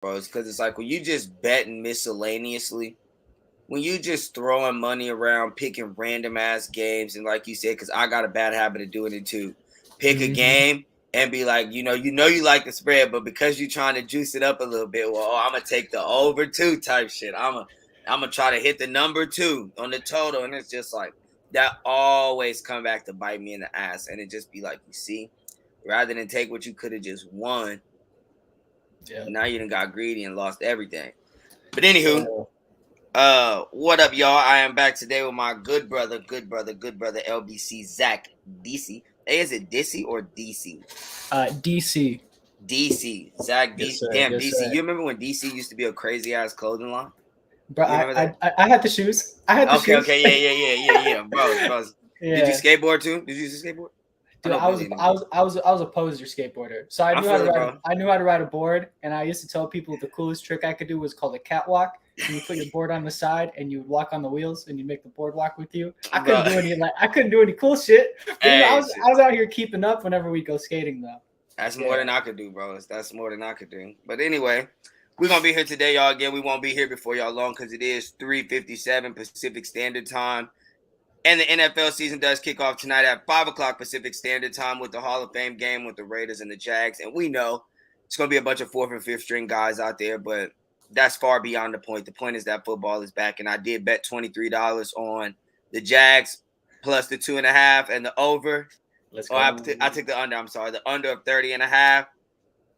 bro. Because it's like when you just betting miscellaneously, when you just throwing money around, picking random ass games, and like you said, because I got a bad habit of doing it too. Pick a game and be like, you like the spread, but because you're trying to juice it up a little bit, well, I'm gonna take the over 2 type shit. I'm gonna try to hit the number 2 on the total, and it's just like that always come back to bite me in the ass, and it just be like, you see, rather than take what you could have just won, now you done got greedy and lost everything. But anywho. What up, y'all? I am back today with my good brother, LBC Zacc Disi. Hey, is it Disi or DC? DC. DC. Zacc Disi. Yes, Damn, yes, DC. sir. You remember when DC used to be a crazy ass clothing line? Bro, You remember that? I had the shoes. Okay. Yeah. Bro. Yeah. Did you skateboard too? Did you use a skateboard? Dude, I was a poser skateboarder. So I knew how to ride a board, and I used to tell people the coolest trick I could do was called a catwalk. And you put your board on the side, and you would walk on the wheels, and you make the board walk with you. I couldn't do any cool shit. But, hey, I was out here keeping up whenever we go skating though. That's more than I could do, bro. That's more than I could do. But anyway, we're gonna be here today, y'all. Again, we won't be here before y'all long because it is 3:57 Pacific Standard Time. And the NFL season does kick off tonight at 5 o'clock Pacific Standard Time with the Hall of Fame game with the Raiders and the Jags. And we know it's going to be a bunch of 4th and 5th string guys out there, but that's far beyond the point. The point is that football is back. And I did bet $23 on the Jags plus the 2.5 and the over. Let's go. I took the under. I'm sorry, the under of 30.5.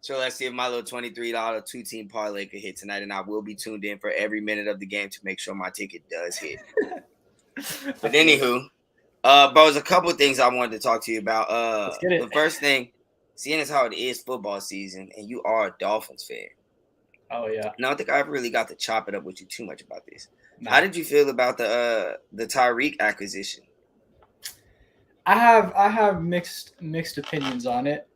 So let's see if my little $23 2-team parlay could hit tonight. And I will be tuned in for every minute of the game to make sure my ticket does hit. But anywho, bro, there's a couple of things I wanted to talk to you about. The first thing, seeing as how it is football season, and you are a Dolphins fan. Oh yeah. And I don't think I ever really got to chop it up with you too much about this. No. How did you feel about the Tyreek acquisition? I have mixed opinions on it.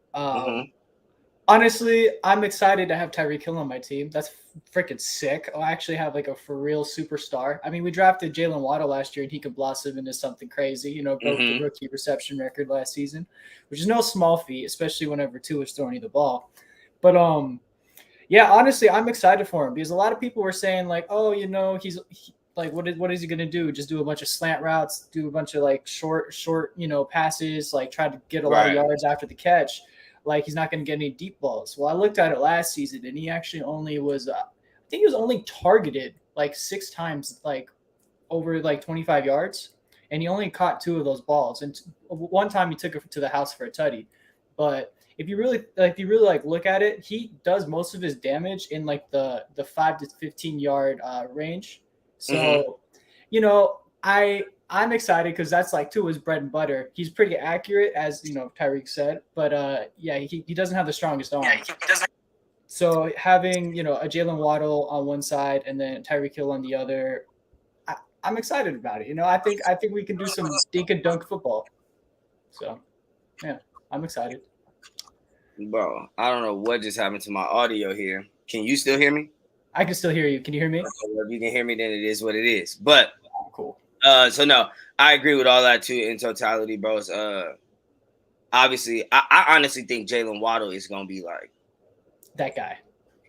Honestly, I'm excited to have Tyreek Hill on my team. That's freaking sick. I'll actually have like a for real superstar. I mean, we drafted Jalen Waddle last year, and he could blossom into something crazy. Broke the rookie reception record last season, which is no small feat, especially whenever Tua is throwing you the ball. But yeah, honestly, I'm excited for him because a lot of people were saying like, oh, he's like, what is he gonna do? Just do a bunch of slant routes, do a bunch of like short, passes, like try to get a lot of yards after the catch. Like he's not going to get any deep balls. Well, I looked at it last season, and he actually only was, I think he was only targeted like 6 times, like over like 25 yards, and he only caught 2 of those balls. And one time he took it to the house for a tutty. But if you really look at it, he does most of his damage in like the 5 to 15 yard range. So, I'm excited because that's like Tua's bread and butter. He's pretty accurate, as Tyreek said, but yeah, he doesn't have the strongest arm. Yeah, he doesn't. So having a Jalen Waddle on one side and then Tyreek Hill on the other, I'm excited about it. I think we can do some dink and dunk football. So yeah, I'm excited. Bro, I don't know what just happened to my audio here. Can you still hear me? I can still hear you. Can you hear me? If you can hear me, then it is what it is. But cool. So no, I agree with all that too in totality, bros. Obviously, I honestly think Jalen Waddle is gonna be like that guy.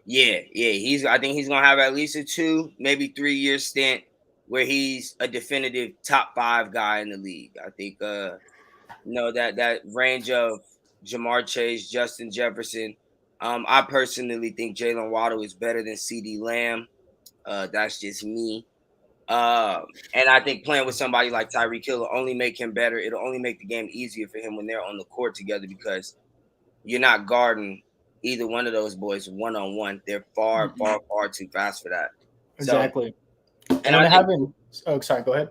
Yeah. I think he's gonna have at least a 2, maybe 3-year stint where he's a definitive top 5 guy in the league. I think that range of Jamar Chase, Justin Jefferson. I personally think Jalen Waddle is better than CeeDee Lamb. That's just me. And I think playing with somebody like Tyreek Hill will only make him better. It'll only make the game easier for him when they're on the court together because you're not guarding either one of those boys one-on-one. They're far too fast for that. Exactly. So, sorry, go ahead.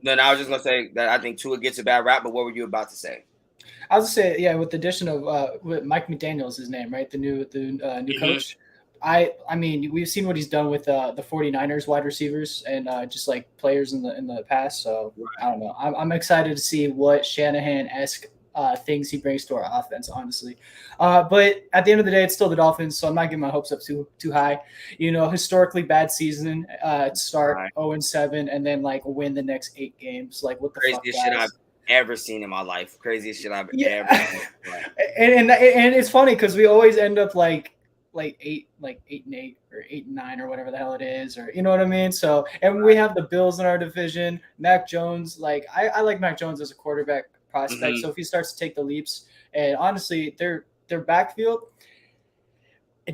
No, I was just going to say that I think Tua gets a bad rap, but what were you about to say? I was going to say, yeah, with the addition of Mike McDaniel's his name, right? The new coach. I mean, we've seen what he's done with the 49ers wide receivers and just like players in the past. So I don't know. I'm excited to see what Shanahan-esque things he brings to our offense, honestly. But at the end of the day, it's still the Dolphins, so I'm not getting my hopes up too high. Historically bad season. Start 0-7 and then like win the next 8 games. Like what the craziest fuck, shit I've ever seen in my life. Craziest shit I've ever seen. And it's funny because we always end up like like 8-8 or 8-9 or whatever the hell it is, or you know what I mean. So, and we have the Bills in our division. Mac Jones, like I like Mac Jones as a quarterback prospect. Mm-hmm. So if he starts to take the leaps, and honestly, their backfield,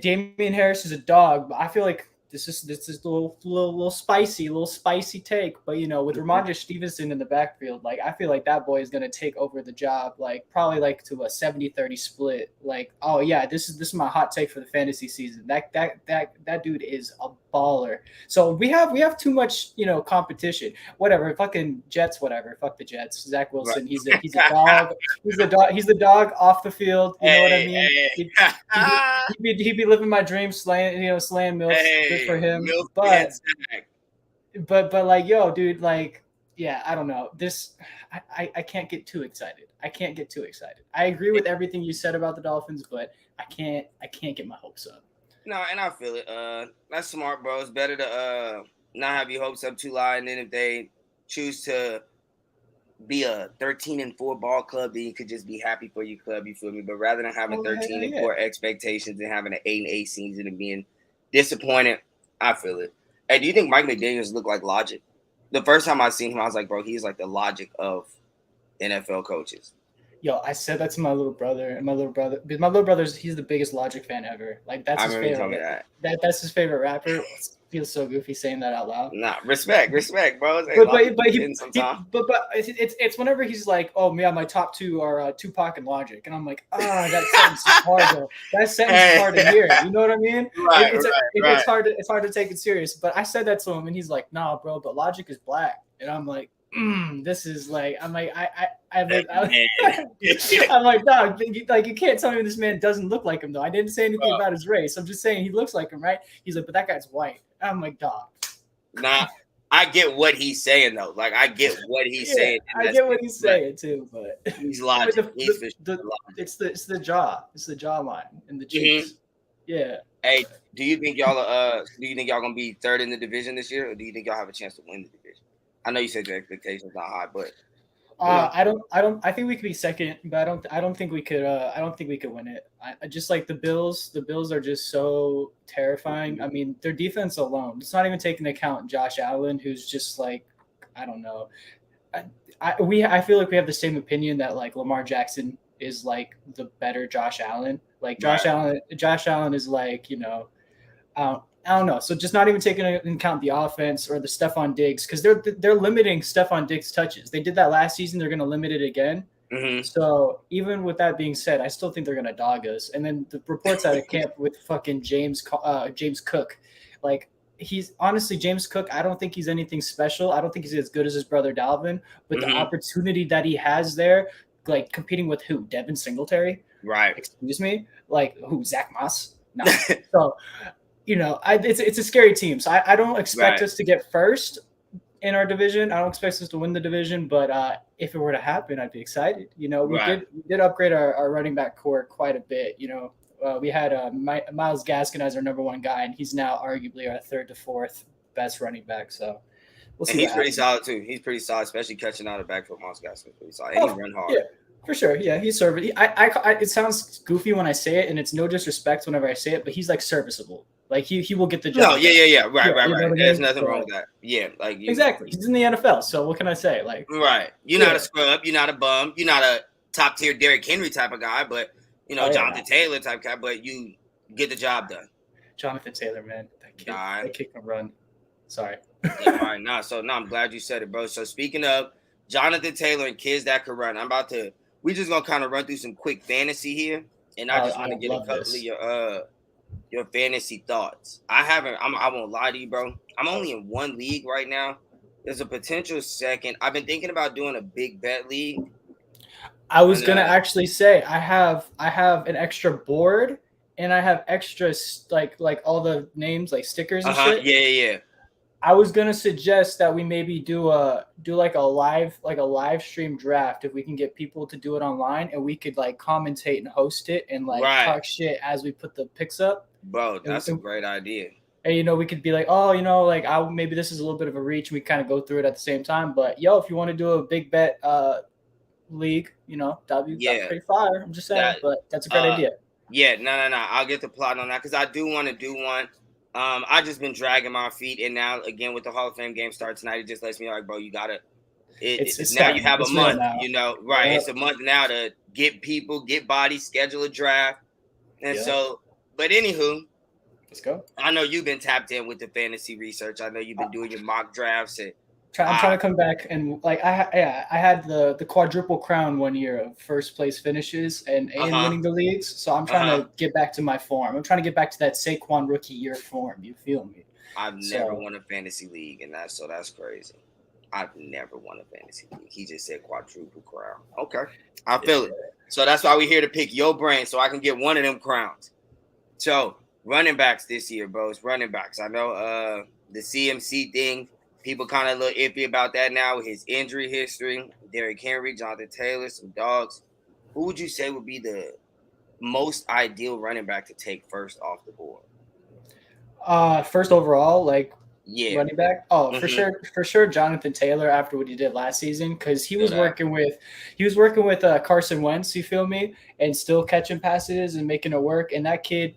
Damian Harris is a dog, but I feel like this is a little spicy take. But with Ramondre Stevenson in the backfield, like I feel like that boy is gonna take over the job, like probably like to a 70-30 split. Like, oh yeah, this is my hot take for the fantasy season. That dude is a baller. So we have too much competition. Whatever, fucking Jets, whatever. Fuck the Jets. Zach Wilson, Right. he's a dog. He's the dog off the field. You know what I mean? He'd be living my dream, slaying milfs. Good for him. Milf But like, yo, dude, like, yeah, I don't know. I can't get too excited. I agree with everything you said about the Dolphins, but I can't get my hopes up. No, and I feel it. That's smart, bro. It's better to not have your hopes up too high, and then if they choose to be a 13-4 ball club, then you could just be happy for your club. You feel me? But rather than having 13-4 expectations and having an 8-8 season and being disappointed, I feel it. Hey, do you think Mike McDaniels looked like Logic? The first time I seen him, I was like, bro, he's like the Logic of NFL coaches. Yo, I said that to my little brother, and my little brother's he's the biggest Logic fan ever. Like that's his favorite. That's his favorite rapper. It feels so goofy saying that out loud. Nah, respect, bro. But it's whenever he's like, oh yeah, my top two are Tupac and Logic, and I'm like, that sentence is hard though. That sentence is hard to hear. You know what I mean? Right, It's hard to take it serious. But I said that to him, and he's like, nah, bro, but Logic is black, and I'm like. This is like I'm like I'm like, dog, like you can't tell me this man doesn't look like him though. I didn't say anything about his race. I'm just saying he looks like him, right? He's like, but that guy's white. And I'm like, dog. Nah, I get what he's saying though. Like I get what he's saying. I get what he's saying too, but he's Logic. It's the jaw. It's the jawline and the cheeks. Mm-hmm. Yeah. Hey, do you think y'all gonna be third in the division this year, or do you think y'all have a chance to win the division? I know you said your expectations not high, but I don't. I think we could be second, but I don't think we could. I don't think we could win it. I just like the Bills. The Bills are just so terrifying. I mean, their defense alone. It's not even taking into account Josh Allen, who's just like, I don't know. I feel like we have the same opinion that like Lamar Jackson is like the better Josh Allen. Like Josh Allen is like I don't know. So just not even taking into account the offense or the Stephon Diggs, because they're limiting Stephon Diggs touches. They did that last season. They're going to limit it again. Mm-hmm. So even with that being said, I still think they're going to dog us. And then the reports out of camp with fucking James Cook, like James Cook, I don't think he's anything special. I don't think he's as good as his brother Dalvin, but the opportunity that he has there, like competing with who? Devin Singletary? Right. Excuse me? Like who? Zach Moss? No. So. It's a scary team. So I don't expect us to get first in our division. I don't expect us to win the division, but if it were to happen, I'd be excited. We did upgrade our running back core quite a bit. We had Myles Gaskin as our number one guy, and he's now arguably our third to fourth best running back. So we'll see. And he's pretty solid too. He's pretty solid, especially catching out of the backfield. Myles Gaskin pretty solid. And he run hard. Yeah. For sure, yeah, he's serviceable. It sounds goofy when I say it, and it's no disrespect whenever I say it, but he's like serviceable. Like he will get the job. No, yeah, right. There's nothing wrong with that. Yeah, like exactly. He's in the NFL, so what can I say? Like, right, you're not a scrub, you're not a bum, you're not a top tier Derrick Henry type of guy, but Jonathan Taylor type guy, but you get the job done. Jonathan Taylor, man, that kid can run. Sorry. All right, I'm glad you said it, bro. So speaking of Jonathan Taylor and kids that could run, we just gonna kind of run through some quick fantasy here, and I just want to get a couple of your fantasy thoughts. I won't lie to you, bro. I'm only in one league right now. There's a potential second. I've been thinking about doing a big bet league. I was gonna actually say I have an extra board, and I have extra like all the names like stickers and shit. Yeah. I was gonna suggest that we maybe do a live stream draft if we can get people to do it online, and we could like commentate and host it and like talk shit as we put the picks up. Bro, that's a great idea. And we could be like, maybe this is a little bit of a reach. We kind of go through it at the same time. But if you want to do a big bet league, that'd be pretty fire. I'm just saying, but that's a great idea. Yeah, no. I'll get the plot on that because I do want to do one. I just been dragging my feet, and now again with the Hall of Fame game start tonight, it just lets me know, like, bro, you gotta. It's Now you starting. have a It's real month, now. you know, right? Yep. It's a month now to get people, get bodies, schedule a draft, and Yep. so. But anywho, let's go. I know you've been tapped in with the fantasy research. I know you've been doing your mock drafts and. I'm trying to come back and like I had the quadruple crown one year of first place finishes and winning the leagues. So I'm trying to get back to my form. I'm trying to get back to that Saquon rookie year form. You feel me? I've never won a fantasy league, and that's crazy. I've never won a fantasy league. He just said quadruple crown. Okay, I feel it. So that's why we're here to pick your brain, so I can get one of them crowns. So running backs this year, bros. Running backs. I know the CMC thing. People kind of look iffy about that now with his injury history. Derrick Henry, Jonathan Taylor, some dogs. Who would you say would be the most ideal running back to take first off the board? First overall, like running back. Oh, for sure, Jonathan Taylor after what he did last season because he was working with Carson Wentz. You feel me? And still catching passes and making it work. And that kid,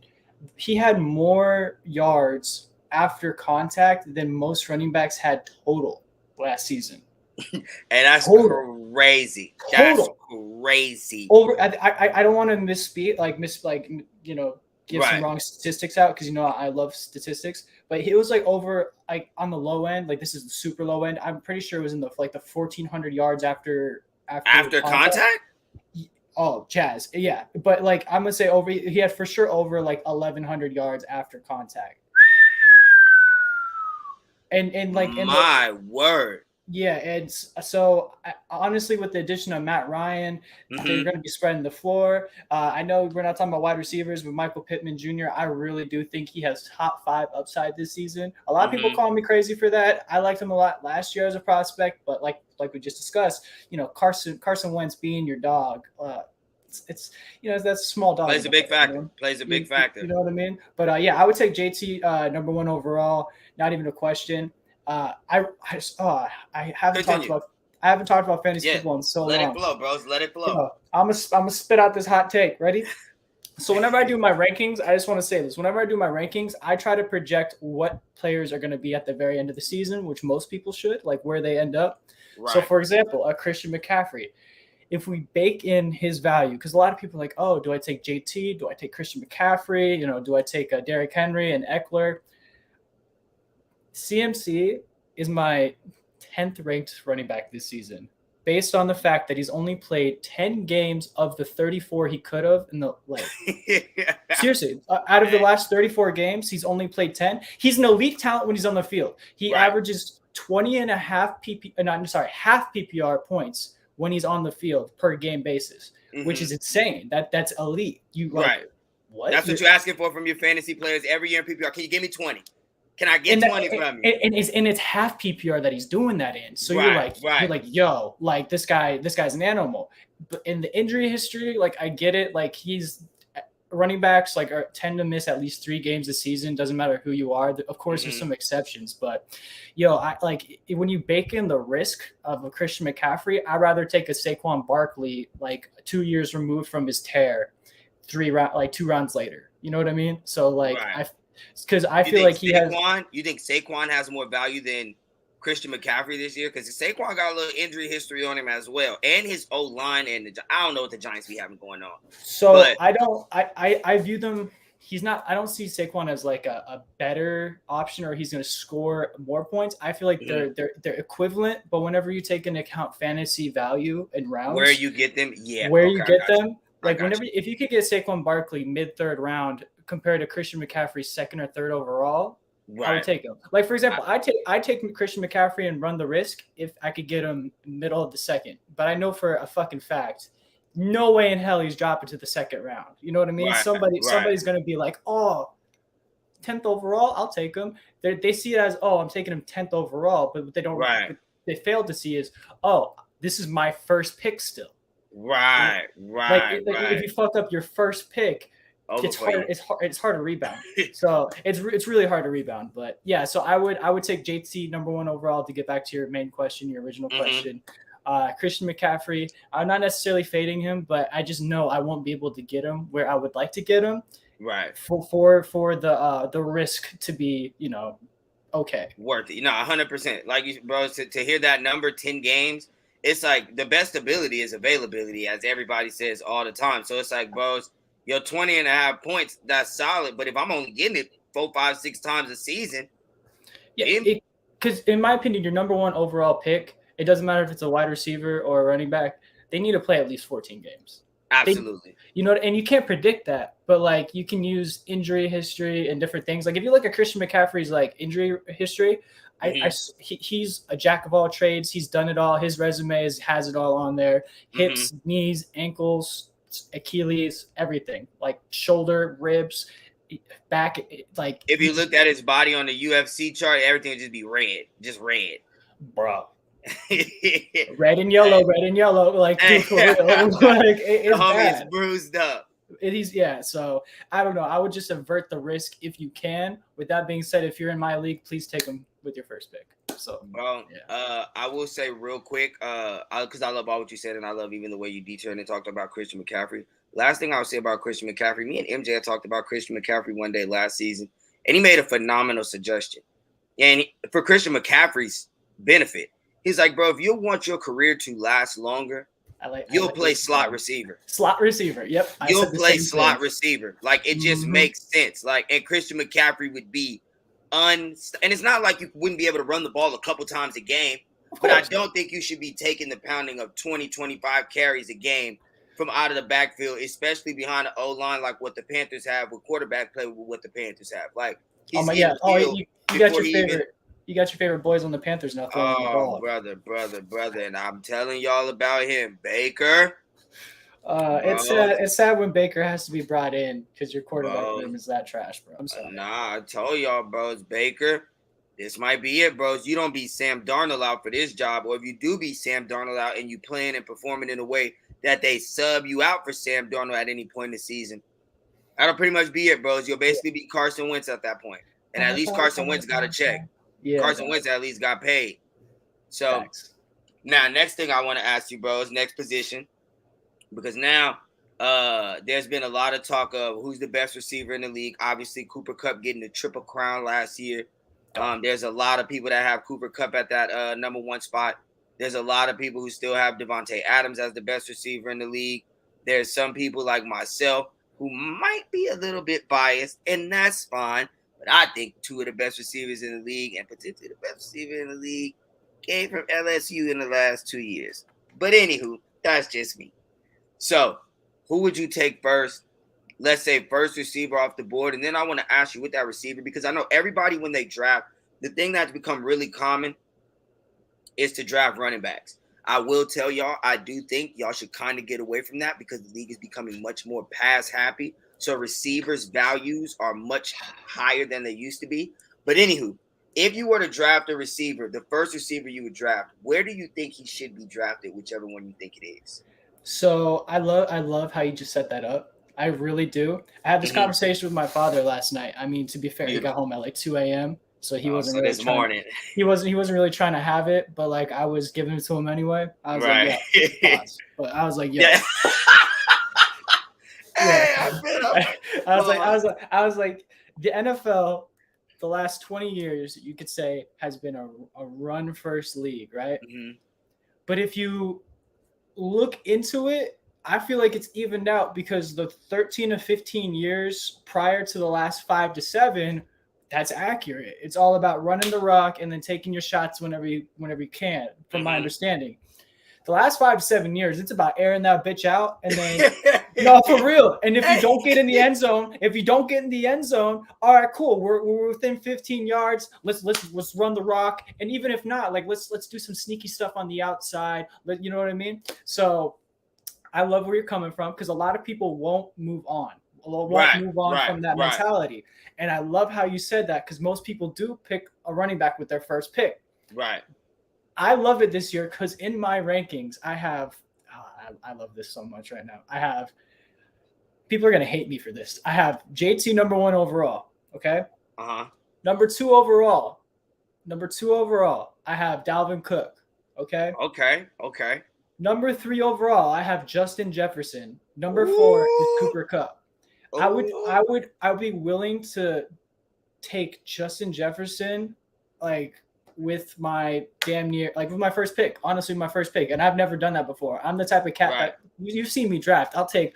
he had more yards after contact than most running backs had total last season. And that's crazy. That's crazy. I don't want to give some wrong statistics out because I love statistics, but it was like over like on the low end, like this is the super low end. I'm pretty sure it was in the 1,400 yards after contact. Oh, Jazz, yeah, but like I'm gonna say he had for sure over like 1,100 yards after contact. And like my word. Yeah, and so honestly, with the addition of Matt Ryan, they're going to be spreading the floor. I know we're not talking about wide receivers, but Michael Pittman Jr., I really do think he has top 5 upside this season. A lot of people call me crazy for that. I liked him a lot last year as a prospect, but like we just discussed, Carson Wentz being your dog, it's that's a small dog. Plays a big factor. Plays a big factor. You know what I mean? But I would take JT number 1 overall. Not even a question. I haven't talked about fantasy football in so long. Let it flow, bros. Let it flow. I'm gonna spit out this hot take. Ready? So whenever I do my rankings, I just want to say this. Whenever I do my rankings, I try to project what players are going to be at the very end of the season, which most people should, like where they end up. Right. So for example, a Christian McCaffrey. If we bake in his value, because a lot of people are like, oh, do I take JT? Do I take Christian McCaffrey? Do I take Derrick Henry and Eckler? CMC is my 10th ranked running back this season, based on the fact that he's only played 10 games of the 34 he could have in the seriously, out of the last 34 games, he's only played 10. He's an elite talent when he's on the field. He averages 20 and a half half PPR points when he's on the field per game basis, which is insane. That's elite. What? That's what you're asking for from your fantasy players every year in PPR. Can you give me 20? Can I get 20 from you? And it's half PPR that he's doing that in. So you're like, yo, like this guy's an animal. But in the injury history, like I get it. Like he's running backs tend to miss at least 3 games a season. Doesn't matter who you are. Of course, there's some exceptions, but when you bake in the risk of a Christian McCaffrey, I'd rather take a Saquon Barkley 2 years removed from his tear, 2 rounds later. You know what I mean? So because I feel like he has. You think Saquon has more value than Christian McCaffrey this year? Because Saquon got a little injury history on him as well, and his O-line, and I don't know what the Giants be having going on. So I view them. He's not. I don't see Saquon as a better option, or he's going to score more points. I feel like they're equivalent, but whenever you take into account fantasy value and rounds, where you get them, if you could get Saquon Barkley mid-3rd round compared to Christian McCaffrey 2nd or 3rd overall, I would take him. For example, I take Christian McCaffrey and run the risk if I could get him middle of the 2nd. But I know for a fucking fact, no way in hell he's dropping to the 2nd round. You know what I mean? Somebody's going to be like, oh, 10th overall, I'll take him. They see it as, oh, I'm taking him 10th overall, but what they don't. What they failed to see is, oh, this is my first pick still. If you fuck up your first pick, it's hard to rebound. So it's really hard to rebound. But yeah, so I would take JT number 1 overall to get back to your main question, your original question. Christian McCaffrey, I'm not necessarily fading him, but I just know I won't be able to get him where I would like to get him. Right. For the risk to be, okay. Worth it. 100%. Like you, bro, to hear that number 10 games, it's like the best ability is availability, as everybody says all the time. So it's like, bro, your 20 and a half points, that's solid. But if I'm only getting it 4, 5, 6 times a season, because in my opinion, your number one overall pick, it doesn't matter if it's a wide receiver or a running back, they need to play at least 14 games. Absolutely. And you can't predict that, but like you can use injury history and different things. Like if you look at Christian McCaffrey's like injury history, he's a jack of all trades. He's done it all. His resume has it all on there: hips, knees, ankles, Achilles, everything. Like shoulder, ribs, back. Like if you looked at his body on the UFC chart, everything would just be red, bro. red and yellow, like dude, for real. Like it's bad. Bruised up. So I don't know. I would just avert the risk if you can. With that being said, if you're in my league, please take him with your first pick. So I will say real quick, because I love all what you said, and I love even the way you detailed and talked about Christian McCaffrey. Last thing I would say about Christian McCaffrey, me and MJ talked about Christian McCaffrey one day last season, and he made a phenomenal suggestion. And for Christian McCaffrey's benefit, he's like, bro, if you want your career to last longer, you'll play slot receiver. Slot receiver, yep. You'll play slot receiver. Like, it just makes sense. Like, and Christian McCaffrey would be and it's not like you wouldn't be able to run the ball a couple times a game, but I don't think you should be taking the pounding of 20, 25 carries a game from out of the backfield, especially behind the O-line, like what the Panthers have with quarterback play with what the Panthers have. Like, you got your favorite. You got your favorite boys on the Panthers now throwing the ball. Brother, and I'm telling y'all about him, Baker. It's sad when Baker has to be brought in because your quarterback room is that trash, bro. I'm sorry. Nah, I told y'all, bro, it's Baker. This might be it, bros. You don't beat Sam Darnold out for this job, or if you do beat Sam Darnold out and you playing and performing in a way that they sub you out for Sam Darnold at any point in the season, that'll pretty much be it, bros. You'll basically be Carson Wentz at that point, and at least Carson Wentz got a check. Yeah, Carson Wentz at least got paid. So now, next thing I want to ask you, bros, next position, because now there's been a lot of talk of who's the best receiver in the league. Obviously, Cooper Kupp getting the triple crown last year. There's a lot of people that have Cooper Kupp at that number one spot. There's a lot of people who still have Devontae Adams as the best receiver in the league. There's some people like myself who might be a little bit biased, and that's fine. But I think two of the best receivers in the league, and particularly the best receiver in the league, came from LSU in the last 2 years. But anywho, that's just me. So, who would you take first? Let's say first receiver off the board. And then I want to ask you with that receiver, because I know everybody when they draft, the thing that's become really common is to draft running backs. I will tell y'all, I do think y'all should kind of get away from that because the league is becoming much more pass happy. So receivers' values are much higher than they used to be. But anywho, if you were to draft a receiver, the first receiver you would draft, where do you think he should be drafted, whichever one you think it is? So I love how you just set that up. I really do. I had this conversation with my father last night. I mean, to be fair, he got home at like 2 a.m. So he wasn't really this morning. He wasn't really trying to have it, but like I was giving it to him anyway. I was like, yeah, pause. But I was like, yeah. I was like, the NFL, the last 20 years, you could say, has been a run first league, right? Mm-hmm. But if you look into it, I feel like it's evened out because the 13 to 15 years prior to the last 5 to 7, that's accurate. It's all about running the rock and then taking your shots whenever you can, from my understanding. The last 5 to 7 years, it's about airing that bitch out, and then no, for real. And if you don't get in the end zone, all right, cool. We're within 15 yards. Let's run the rock. And even if not, like let's do some sneaky stuff on the outside. You know what I mean? So I love where you're coming from because a lot of people won't move on. From that mentality. And I love how you said that because most people do pick a running back with their first pick. Right. I love it this year because in my rankings, I have I love this so much right now. I have people are going to hate me for this. I have JT number 1 overall. Okay. Uh-huh. Number 2 overall. I have Dalvin Cook. Okay. Okay. Number 3 overall, I have Justin Jefferson. Number 4 is Ooh. Cooper Kupp. Ooh. I would be willing to take Justin Jefferson like with my damn near like with my first pick. Honestly, my first pick, and I've never done that before. I'm the type of cat Right. that you've seen me draft. I'll take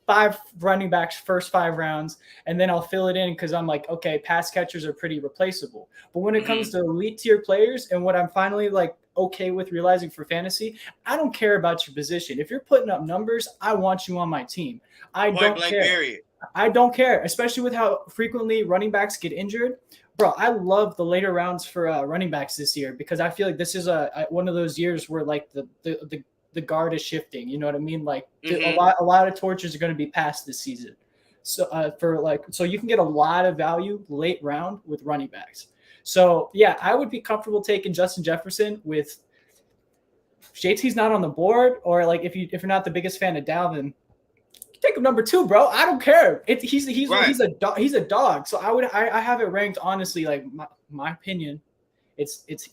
5 running backs first 5 rounds, and then I'll fill it in because I'm like, okay, pass catchers are pretty replaceable. But when it comes to elite tier players, and what I'm finally like okay with realizing for fantasy, I don't care about your position. If you're putting up numbers, I want you on my team. I Point don't blank care. period. I don't care, especially with how frequently running backs get injured. Bro, I love the later rounds for running backs this year because I feel like this is one of those years where like the guard is shifting. You know what I mean? Like a lot of torches are going to be passed this season. So so you can get a lot of value late round with running backs. So yeah, I would be comfortable taking Justin Jefferson with JT's not on the board, or like if you're not the biggest fan of Dalvin, take him number 2, bro. I don't care. He's a dog. So I have it ranked honestly. Like my opinion, it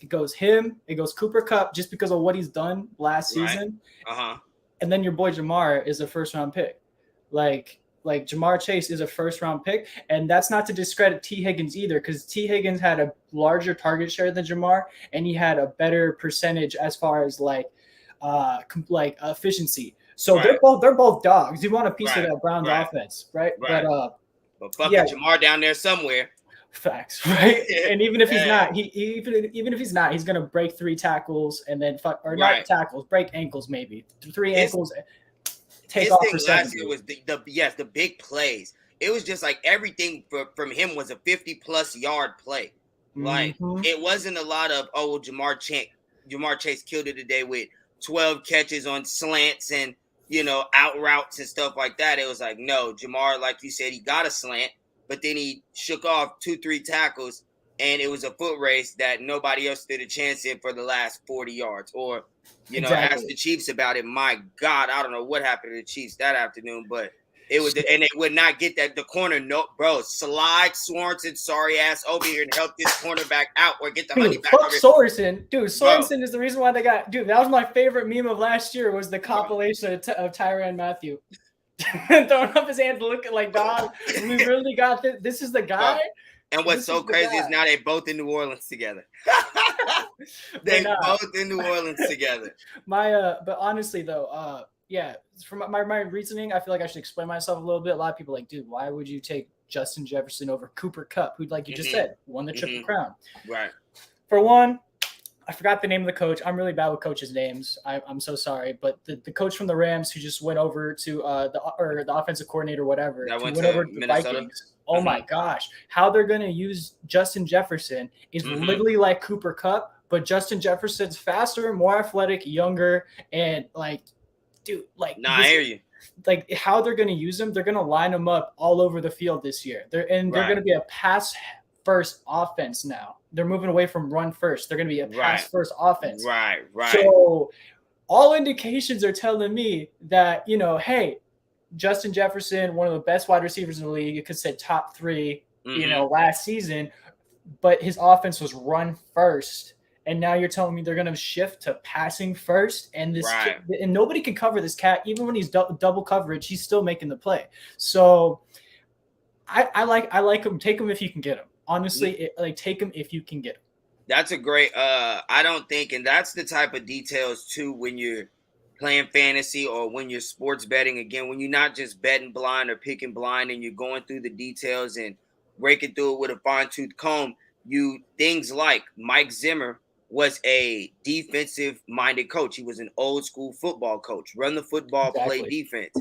goes him. It goes Cooper Kupp just because of what he's done last season. And then your boy Jamar is a first round pick. Like Jamar Chase is a first round pick, and that's not to discredit T Higgins either, because T Higgins had a larger target share than Jamar, and he had a better percentage as far as like efficiency. So they're both dogs. You want a piece of that Browns offense, right? But fucking Jamar down there somewhere. Facts, right? And even if he's not, even if he's not, he's gonna break 3 tackles and then not tackles, break ankles maybe 3 ankles. Take off for 70. Last year was the big plays. It was just like everything from him was a 50+ yard play. Like it wasn't a lot of Jamar Chase killed it today with 12 catches on slants and out routes and stuff like that. It was like, no, Jamar, like you said, he got a slant, but then he shook off 2-3 tackles, and it was a foot race that nobody else stood a chance in for the last 40 yards. Or, ask the Chiefs about it. My God, I don't know what happened to the Chiefs that afternoon, but it was, and they would not get that. The corner, no, bro, slide Sorensen, sorry ass over here and help this cornerback out or get the honey back. Fuck Sorensen, dude. Sorensen is the reason why they got, dude. That was my favorite meme of last year. Was the compilation of Tyrann Mathieu throwing up his hands, looking like, dog. We really got this. This is the guy. And what's so crazy is now they both in New Orleans together. They both in New Orleans together. But honestly though, yeah, from my reasoning, I feel like I should explain myself a little bit. A lot of people are like, dude, why would you take Justin Jefferson over Cooper Kupp, who, like you just said, won the Triple Crown? Right. For one, I forgot the name of the coach. I'm really bad with coaches' names. I'm so sorry. But the coach from the Rams who just went over to the offensive coordinator, whatever, went over to the Vikings. Oh my gosh. How they're going to use Justin Jefferson is literally like Cooper Kupp, but Justin Jefferson's faster, more athletic, younger, and like, dude, like, I hear you. Like how they're going to use him, they're going to line him up all over the field this year. They're going to be a pass first offense now. They're moving away from run first. They're going to be a pass first offense. Right. So all indications are telling me that, hey, Justin Jefferson, one of the best wide receivers in the league, you could say top 3, last season, but his offense was run first. And now you're telling me they're going to shift to passing first, and and nobody can cover this cat. Even when he's double coverage, he's still making the play. So I like him. Take him if you can get him. Honestly, take him if you can get him. That's a great. I don't think, and that's the type of details too when you're playing fantasy or when you're sports betting. Again, when you're not just betting blind or picking blind, and you're going through the details and breaking through it with a fine-tooth comb. Things like Mike Zimmer was a defensive-minded coach. He was an old-school football coach. Run the football, play defense.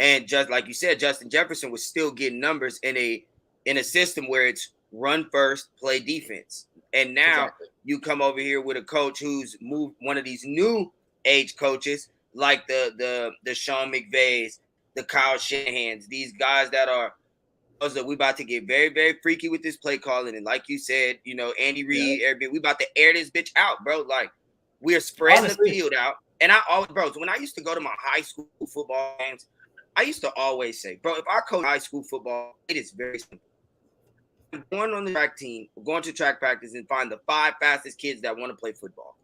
And just like you said, Justin Jefferson was still getting numbers in a system where it's run first, play defense. And now you come over here with a coach who's moved, one of these new age coaches like the Sean McVays, the Kyle Shanahans, these guys that we about to get very, very freaky with this play calling. And like you said, Andy Reid, we about to air this bitch out, bro. Like, we are spreading the field out. And I always, bro, so when I used to go to my high school football games, I used to always say, bro, if I coach high school football, it is very simple. I'm going on the track team, going to track practice and find the 5 fastest kids that want to play football.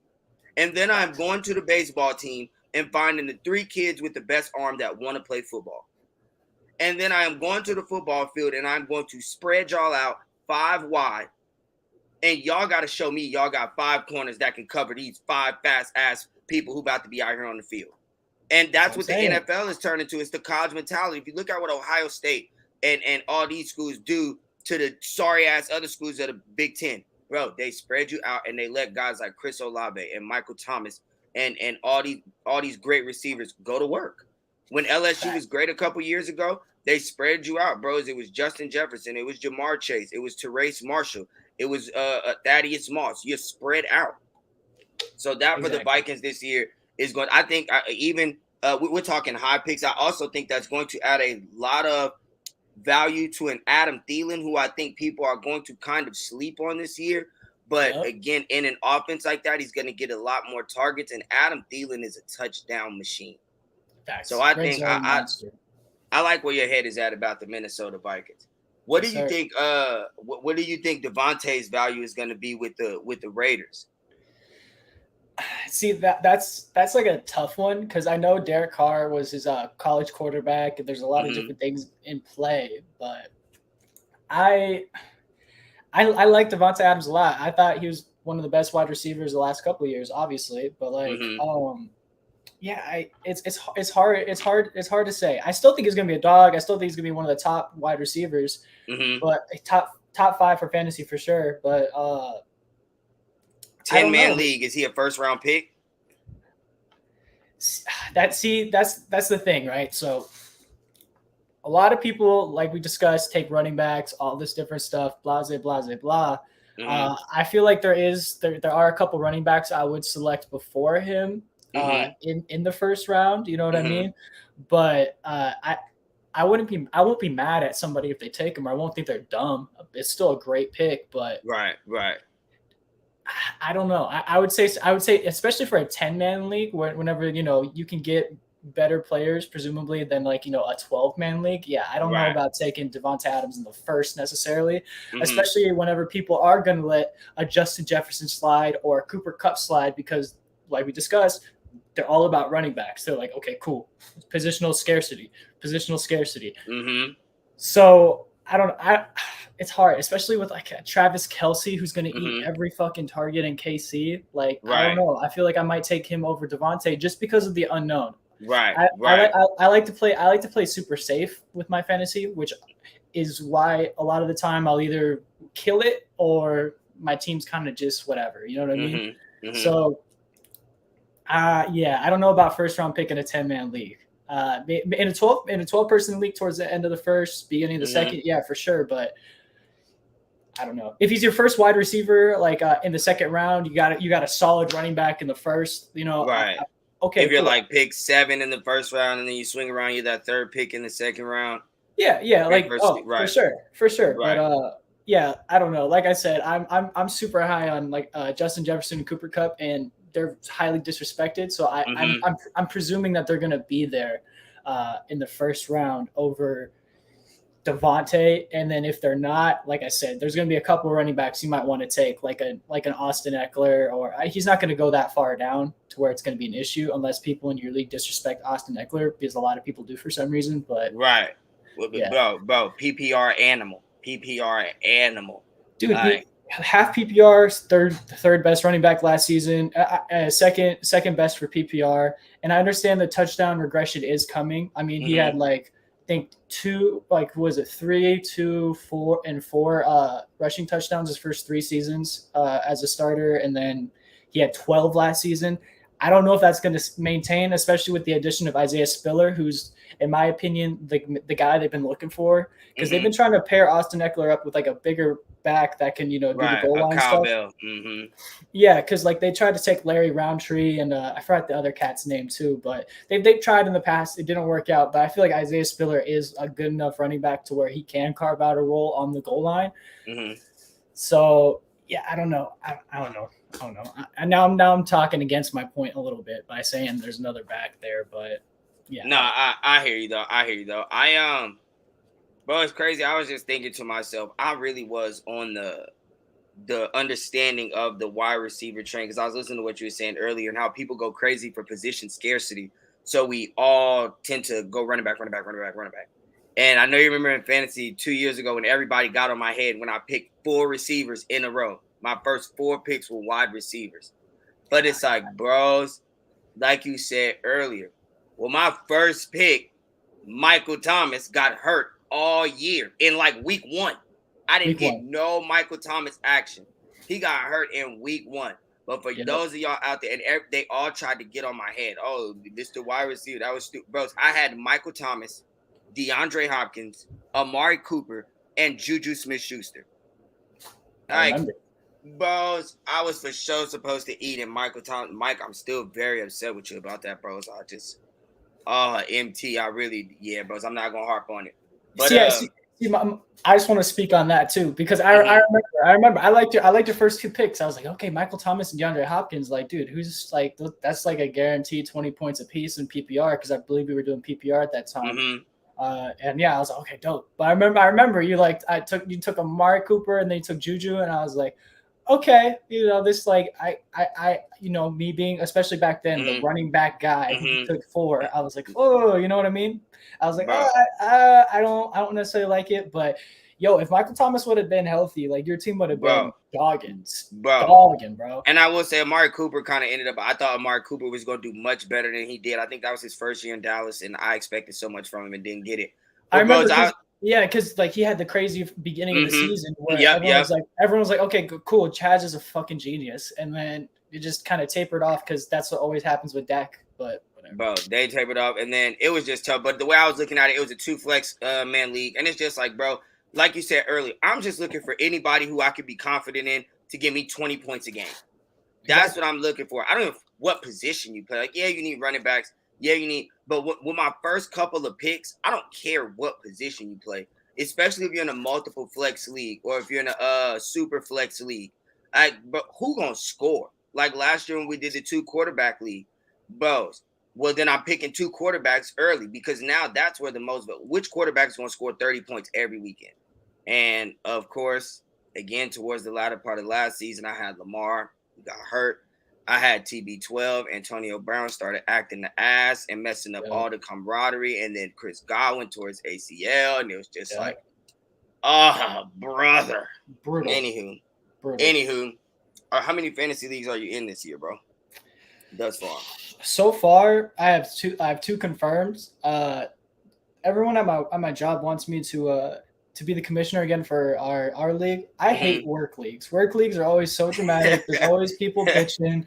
And then I'm going to the baseball team and finding the 3 kids with the best arm that want to play football. And then I am going to the football field and I'm going to spread y'all out 5 wide. And y'all got to show me y'all got 5 corners that can cover these 5 fast ass people who about to be out here on the field. And that's what the NFL is turning to. It's the college mentality. If you look at what Ohio State and all these schools do to the sorry ass other schools of the Big Ten, bro, they spread you out and they let guys like Chris Olave and Michael Thomas and all these great receivers go to work. When LSU was great a couple years ago, they spread you out, bros. It was Justin Jefferson, it was Jamar Chase, it was Terrace Marshall, it was Thaddeus Moss. You're spread out. So that for the Vikings this year is going. I think we're talking high picks. I also think that's going to add a lot of value to an Adam Thielen, who I think people are going to kind of sleep on this year. But again, in an offense like that, he's going to get a lot more targets. And Adam Thielen is a touchdown machine. So I think I like where your head is at about the Minnesota Vikings. What do you think? What do you think Devontae's value is going to be with the Raiders? See, that's like a tough one because I know Derek Carr was his college quarterback and there's a lot of different things in play, but I like Davante Adams a lot. I thought he was one of the best wide receivers the last couple of years, obviously, but it's hard to say. I still think he's gonna be a dog. I still think he's gonna be one of the top wide receivers, but top 5 for fantasy for sure. But 10-man league, is he a first round pick? That's the thing, right? So a lot of people, like we discussed, take running backs, all this different stuff, blah blah blah blah. I feel like there are a couple running backs I would select before him in the first round. You know what I mean? But I won't be mad at somebody if they take him. Or I won't think they're dumb. It's still a great pick, but right. I don't know. I would say, especially for a 10-man league, whenever you can get better players, presumably than a 12-man league. Yeah, I don't know about taking Davante Adams in the first necessarily, especially whenever people are going to let a Justin Jefferson slide or a Cooper Kupp slide because, like we discussed, they're all about running backs. They're like, okay, cool, positional scarcity. So it's hard, especially with Travis Kelce, who's going to eat every fucking target in KC. I don't know. I feel like I might take him over Devontae just because of the unknown. I like to play super safe with my fantasy, which is why a lot of the time I'll either kill it or my team's kind of just whatever. You know what I mean? So, I don't know about first round pick in a 10-man league. In a 12-person league towards the end of the first, beginning of the second, yeah, for sure. But I don't know if he's your first wide receiver, in the second round, you got a solid running back in the first, right. Okay. If you're pick 7 in the first round and then you swing around, you're that third pick in the second round. Yeah. For sure. Right. But I don't know. Like I said, I'm super high on Justin Jefferson and Cooper Kupp, and they're highly disrespected. So I'm presuming that they're going to be there in the first round over Devontae. And then if they're not, like I said, there's going to be a couple of running backs you might want to take, like an Austin Eckler, or he's not going to go that far down to where it's going to be an issue unless people in your league disrespect Austin Eckler, because a lot of people do for some reason. But right. Bro, PPR animal. Dude, half PPR, third best running back last season, second best for PPR. And I understand the touchdown regression is coming. I mean, he had I think 3, 2, 4, and 4 rushing touchdowns his first 3 seasons as a starter, and then he had 12 last season. I don't know if that's going to maintain, especially with the addition of Isaiah Spiller, who's, in my opinion, the guy they've been looking for, because they've been trying to pair Austin Eckler up with a bigger back that can do the goal line stuff. Yeah, because they tried to take Larry Roundtree, and I forgot the other cat's name too, but they've tried in the past. It didn't work out, but I feel like Isaiah Spiller is a good enough running back to where he can carve out a role on the goal line. So yeah, I don't know. I don't know. Now I'm talking against my point a little bit by saying there's another back there, but yeah. No, I hear you though. Bro, it's crazy. I was just thinking to myself, I really was on the the understanding of the wide receiver train, because I was listening to what you were saying earlier and how people go crazy for position scarcity. So we all tend to go running back. And I know you remember in fantasy 2 years ago when everybody got on my head when I picked 4 receivers in a row. My first 4 picks were wide receivers. But it's like, bros, like you said earlier, well, my first pick, Michael Thomas, got hurt all year in like week 1. I didn't get no Michael Thomas action. He got hurt in week 1. But for those of y'all out there, and they all tried to get on my head. Oh, this the wide receiver. That was stupid. Bros, I had Michael Thomas, DeAndre Hopkins, Amari Cooper, and Juju Smith-Schuster. Like, bros, I was for sure supposed to eat. And Michael Thomas, Mike, I'm still very upset with you about that, bros. MT, bros. I'm not gonna harp on it. But I just want to speak on that too, because I remember I liked your first 2 picks. I was like, okay, Michael Thomas and DeAndre Hopkins, like, dude, who's like, that's like a guaranteed 20 points a piece in PPR, because I believe we were doing PPR at that time. And I was like, okay, dope. But I remember you took Amari Cooper and then you took Juju, and I was like, okay, this like I me being, especially back then, the running back guy who took 4, I was like, oh, you know what I mean? I was like, I don't necessarily like it, but if Michael Thomas would have been healthy, like, your team would have been dogging, bro. And I will say Amari Cooper kind of ended up. I thought Amari Cooper was going to do much better than he did. I think that was his first year in Dallas, and I expected so much from him and didn't get it. But I remember. Because like he had the crazy beginning of the season where everyone was like, okay, cool, Chaz is a fucking genius, and then it just kind of tapered off, because that's what always happens with Dak. But whatever. Bro, they tapered off, and then it was just tough. But the way I was looking at it, it was a 2 flex man league, and it's just like, bro, like you said earlier, I'm just looking for anybody who I could be confident in to give me 20 points a game. That's what I'm looking for. I don't know what position you play. Like, you need running backs. But with my first couple of picks, I don't care what position you play, especially if you're in a multiple flex league or if you're in a super flex league. But who gonna score? Like last year when we did the 2 quarterback league, bros. Well, then I'm picking 2 quarterbacks early, because now that's where which quarterback is gonna score 30 points every weekend. And of course, again, towards the latter part of last season, I had Lamar, he got hurt. I had TB12. Antonio Brown started acting the ass and messing up all the camaraderie. And then Chris Godwin towards ACL. And it was just like, brother. Brutal. Anywho, how many fantasy leagues are you in this year, bro? Thus far. So far, I have 2 confirmed. Everyone at my job wants me to be the commissioner again for our league. I hate work leagues. Work leagues are always so dramatic. There's always people bitching.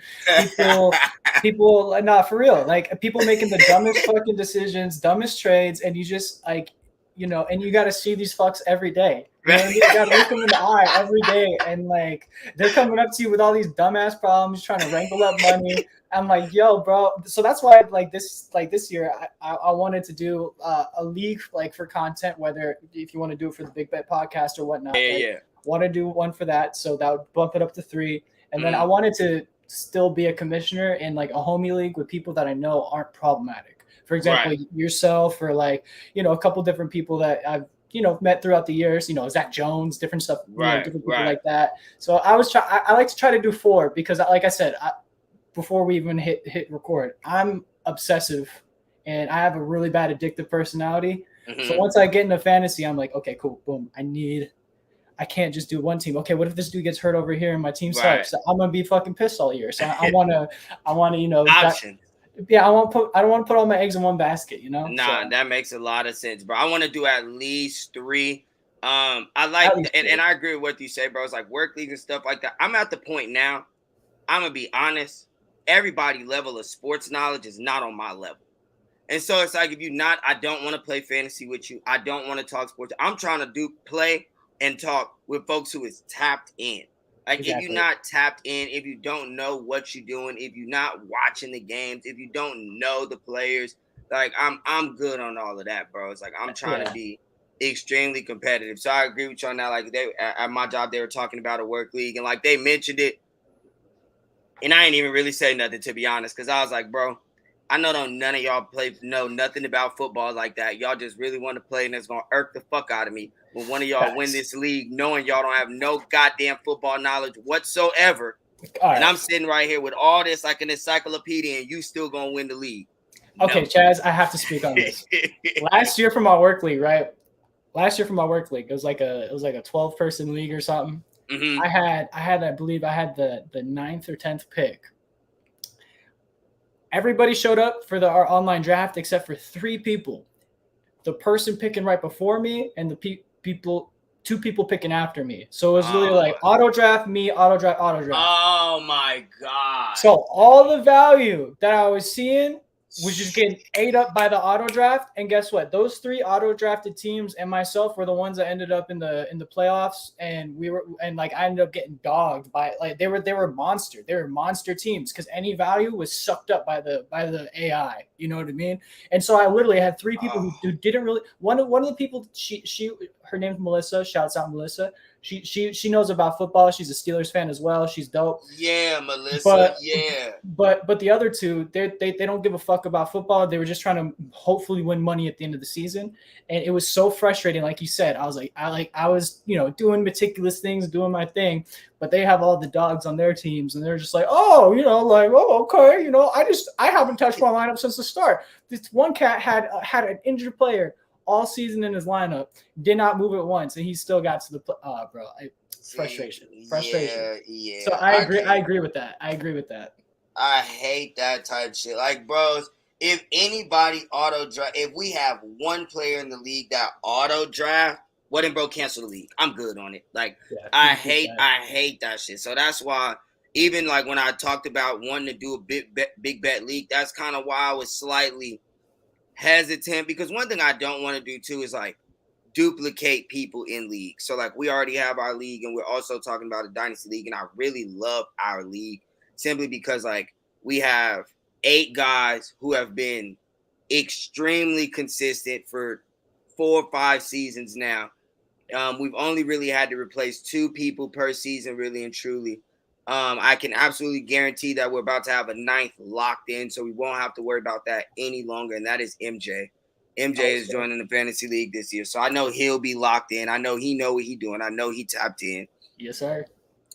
People, not for real. Like, people making the dumbest fucking decisions, dumbest trades, and you just like, and you got to see these fucks every day. You know what I mean? You got to look them in the eye every day, and like, they're coming up to you with all these dumbass problems, trying to wrangle up money. I'm like, yo, bro. So that's why, this year, I wanted to do a league, like, for content, whether if you want to do it for the Big Bet podcast or whatnot. Want to do one for that, so that would bump it up to 3. And then I wanted to still be a commissioner in like a homie league with people that I know aren't problematic. For example, yourself, or like, a couple different people that I've met throughout the years. Zach Jones, different stuff, different people like that. So I like to try to do 4, because, like I said, before we even hit record, I'm obsessive and I have a really bad addictive personality. So once I get into fantasy, I'm like, okay, cool, boom. I can't just do one team. Okay, what if this dude gets hurt over here and my team sucks? So I'm gonna be fucking pissed all year. So I wanna, option. I don't want to put all my eggs in one basket. Nah, that makes a lot of sense, bro. I want to do at least 3. I like, and I agree with what you say, bro. It's like work leagues and stuff like that. I'm at the point now. I'm gonna be honest. Everybody's level of sports knowledge is not on my level. And so it's like, I don't want to play fantasy with you. I don't want to talk sports. I'm trying to play and talk with folks who is tapped in. Like, exactly. If you're not tapped in, if you don't know what you're doing, if you're not watching the games, if you don't know the players, like, I'm good on all of that, bro. It's like, I'm trying to be extremely competitive. So I agree with you on that. Like, at my job, they were talking about a work league, and like, they mentioned it. And I ain't even really say nothing, to be honest, because I was like, bro, I know none of y'all know nothing about football like that. Y'all just really want to play, and it's gonna irk the fuck out of me when one of y'all win this league, knowing y'all don't have no goddamn football knowledge whatsoever. And I'm sitting right here with all this like an encyclopedia, and you still gonna win the league. Okay, no. Chaz, I have to speak on this. Last year from my work league, right? It was like a 12-person league or something. Mm-hmm. I believe I had the 9th or 10th pick. Everybody showed up for our online draft except for 3 people. The person picking right before me and the 2 people picking after me. So it was really like auto draft, me, auto draft. Oh my God. So all the value that I was seeing was just getting ate up by the auto draft. And guess what? Those 3 auto drafted teams and myself were the ones that ended up in the playoffs. And I ended up getting dogged by, like, they were monster. They were monster teams because any value was sucked up by the AI. You know what I mean? And so I literally had 3 people who didn't really. One of the people, her name's Melissa. Shouts out Melissa. She knows about football. She's a Steelers fan as well. She's dope. Yeah, Melissa. But the other 2, they don't give a fuck about football. They were just trying to hopefully win money at the end of the season, and it was so frustrating. Like you said, I was doing meticulous things, doing my thing, but they have all the dogs on their teams, and they're just like, okay, I haven't touched my lineup since the start. This one cat had an injured player all season in his lineup, did not move it once, and he still got to the frustration. Yeah. So I agree with that. I hate that type of shit. Like, bros, if anybody auto draft, if we have one player in the league that auto draft, well then, bro, cancel the league. I'm good on it. Like, I hate that shit. So that's why, even like when I talked about wanting to do a big bet league, that's kind of why I was slightly hesitant, because one thing I don't want to do too is like duplicate people in leagues. So like we already have our league, and we're also talking about a dynasty league, and I really love our league simply because like we have 8 guys who have been extremely consistent for 4 or 5 seasons now. We've only really had to replace 2 people per season, really and truly. I can absolutely guarantee that we're about to have a 9th locked in, so we won't have to worry about that any longer, and that is MJ. MJ is joining the fantasy league this year, so I know he'll be locked in. I know he know what he's doing. I know he tapped in. Yes, sir.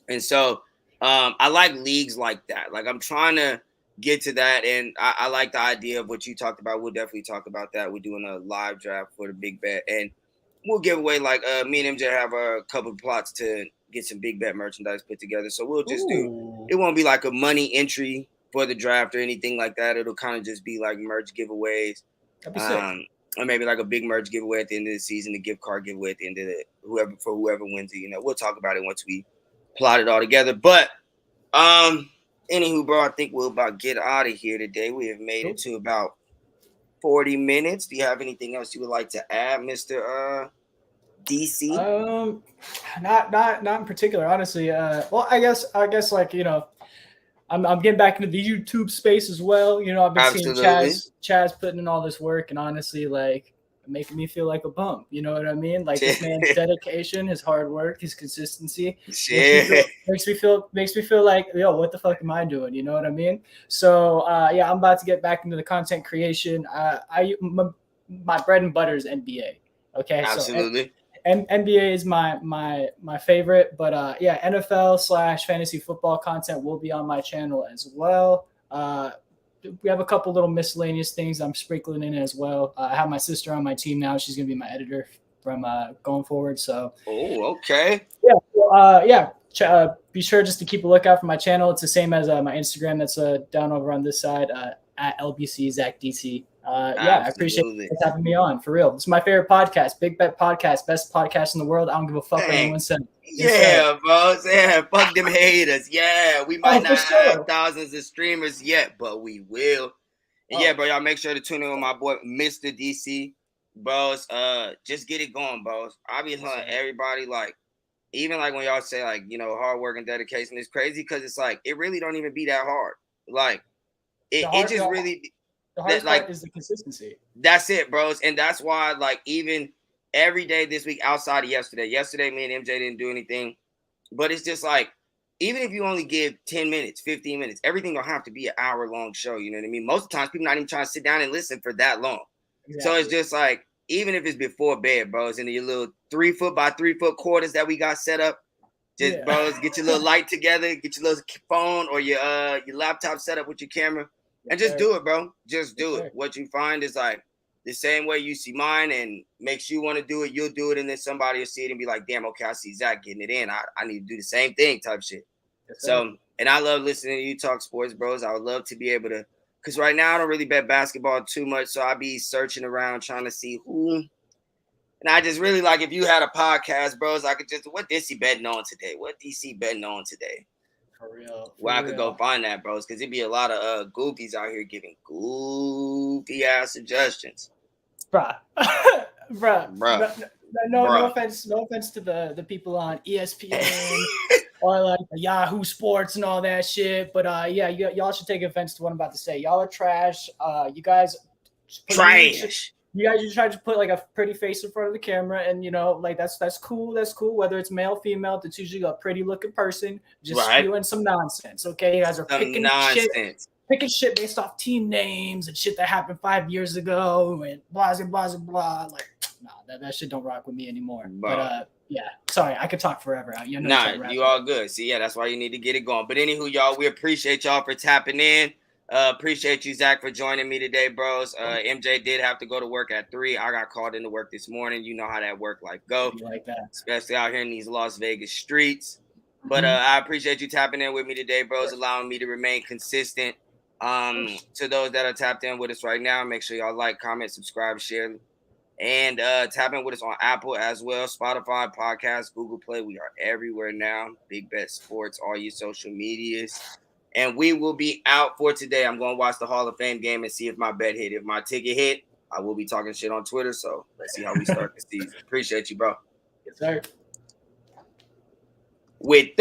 And so I like leagues like that. Like, I'm trying to get to that, and I like the idea of what you talked about. We'll definitely talk about that. We're doing a live draft for the big bet, and we'll give away, like, me and MJ have a couple of plots to get some big bet merchandise put together. So we'll just it won't be like a money entry for the draft or anything like that. It'll kind of just be like merch giveaways. Or maybe like a big merch giveaway at the end of the season, a gift card giveaway at the end of whoever wins it. We'll talk about it once we plot it all together. But anywho, bro, I think we'll about get out of here today. We have made it to about 40 minutes. Do you have anything else you would like to add, Mr. DC? Not in particular, honestly. Well, I guess like, I'm getting back into the YouTube space as well. I've been seeing Chaz putting in all this work, and honestly, like, making me feel like a bum. You know what I mean? Like, this man's dedication, his hard work, his consistency makes me feel like, yo, what the fuck am I doing? You know what I mean? So I'm about to get back into the content creation. My bread and butter is NBA. Okay, absolutely. So NBA is my favorite, but NFL / fantasy football content will be on my channel as well. We have a couple little miscellaneous things I'm sprinkling in as well. I have my sister on my team now. She's gonna be my editor from going forward. So. Oh, okay. Yeah. Be sure just to keep a lookout for my channel. It's the same as my Instagram. That's down over on this side at LBC Zacc Disi. I appreciate you having me on, for real. This is my favorite podcast, Big Bet Podcast, best podcast in the world. I don't give a fuck what anyone says. Bro. Yeah, fuck them haters. Yeah, we might not have thousands of streamers yet, but we will. And bro, y'all make sure to tune in with my boy, Mr. DC. Bros, just get it going, bros. I be telling everybody, like, even like when y'all say, like, hard work and dedication is crazy, because it's like, it really don't even be that hard. Like, it just really... The hardest part is the consistency. That's it, bros. And that's why, like, even every day this week outside of yesterday, me and MJ didn't do anything. But it's just like, even if you only give 10 minutes, 15 minutes, everything don't have to be an hour-long show. You know what I mean? Most of the times, people not even trying to sit down and listen for that long. Exactly. So it's just like, even if it's before bed, bro, it's in your little 3 foot by 3 foot quarters that we got set up. Just, bros, get your little light together, get your little phone or your laptop set up with your camera, and just do it, bro. Just do it. What you find is like the same way you see mine and makes you want to do it, you'll do it, and then somebody will see it and be like, damn, okay, I see Zacc getting it in. I need to do the same thing type shit. So, and I love listening to you talk sports, bros. I would love to be able to, because right now I don't really bet basketball too much, so I be searching around trying to see who. And I just really like if you had a podcast, bros, I could just, what DC betting on today? What DC betting on today? For real. Where I could go find that, bros, because it'd be a lot of goofies out here giving goofy ass suggestions. Bruh. No offense to the people on ESPN or like Yahoo Sports and all that shit. But y'all should take offense to what I'm about to say. Y'all are trash. You guys trash. You guys just try to put like a pretty face in front of the camera, and like that's cool. That's cool. Whether it's male, female, that's usually a pretty looking person just spewing some nonsense. Okay, you guys are picking shit based off team names and shit that happened 5 years ago and blah blah blah. Like, nah, that shit don't rock with me anymore. But sorry, I could talk forever. You all good. See, that's why you need to get it going. But anywho, y'all, we appreciate y'all for tapping in. Appreciate you, Zacc, for joining me today, bros. MJ did have to go to work at 3. I got called into work this morning. You know how that work life go, like that, especially out here in these Las Vegas streets. But I appreciate you tapping in with me today, bros, allowing me to remain consistent. To those that are tapped in with us right now, make sure y'all like, comment, subscribe, share, and tap in with us on Apple as well, Spotify, podcast, Google Play. We are everywhere now. Big Bet Sports, all your social medias. And we will be out for today. I'm going to watch the Hall of Fame game and see if my bet hit. If my ticket hit, I will be talking shit on Twitter. So let's see how we start the season. Appreciate you, bro. Yes, sir. With